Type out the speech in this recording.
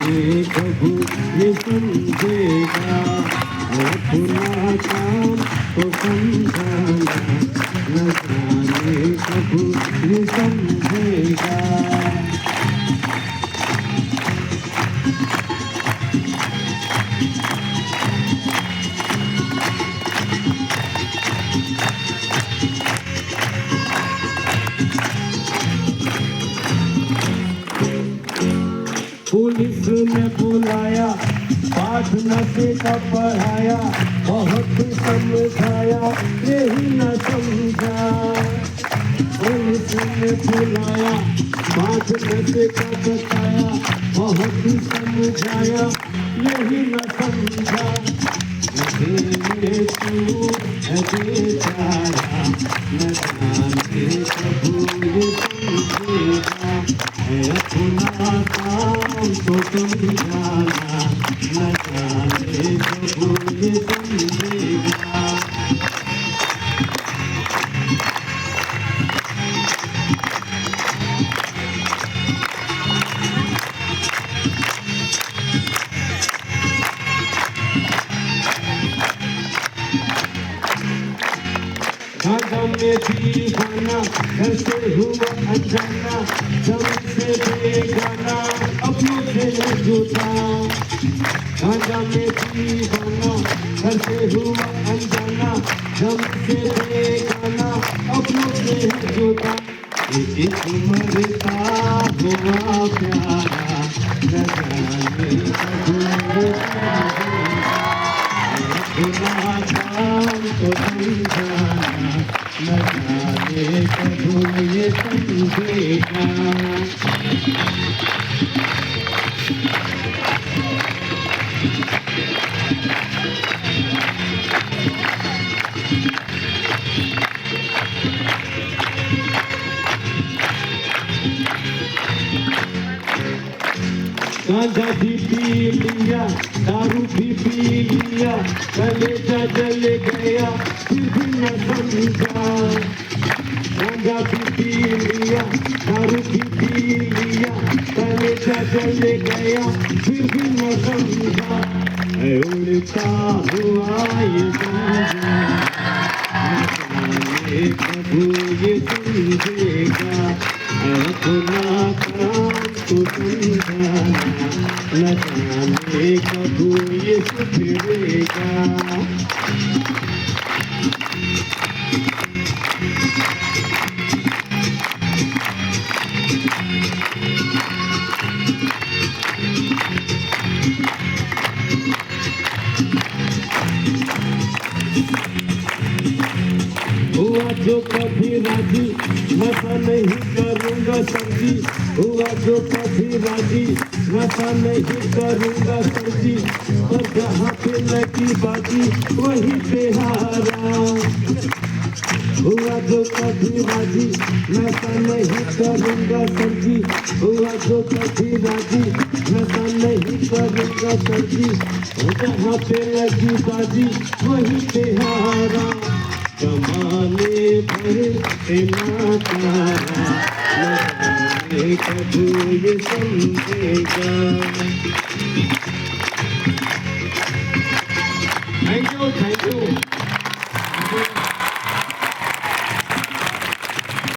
जाने कब ये समझेगा, अपना काम तो समझाना, न जाने कब ये समझेगा। पुलिस ने बुलाया, पाठ नशे का पढ़ाया, बहुत समझाया, यही न समझा। पुलिस ने बुलाया, पाठ नशे का बताया, बहुत समझाया, यही न समझा। तू है बेचारा, न जाने कब ये समझेगा, अपना काम तो समझाना, न जाने कब ये समझेगा। गाँजा में दीवाना, घर से हुआ अनजाना, सबसे बेगाना, अपनों से जुदा। गाँजा में दीवाना, घर से हुआ अनजाना, सबसे बेगाना, अपनों से जुदा। एक मरता हुआ प्यारा, न जाने अपना काम तो समझाना, न जाने कब ये समझेगा। गांजा भी पी लिया, दारू भी पी लिया, कलेजा जल गया, फिर भी न समझा। गांजा भी पी लिया, दारू भी पी लिया, कलेजा जल गया, फिर भी न समझा। उड़ता हुआ ये समझा, न जाने कब ये समझेगा, अपना काम तो समझाना, न जाने कब ये सुधरेगा। हुआ जो कभी राजी, नशा नहीं करूँगा सरजी, हुआ जो कभी राजी, नशा नहीं करूँगा सरजी, और जहाँ पे लगी बाजी वहीं पे हारा। हुआ जो कभी राजी, नशा नहीं करूँगा सरजी, हुआ जो कभी राजी, नशा नहीं करूँगा सरजी, और जहाँ पे लगी बाजी वहीं पे हारा। जमाने भर से नाकारा, न जाने कब ये समझेगा। Thank you, thank you.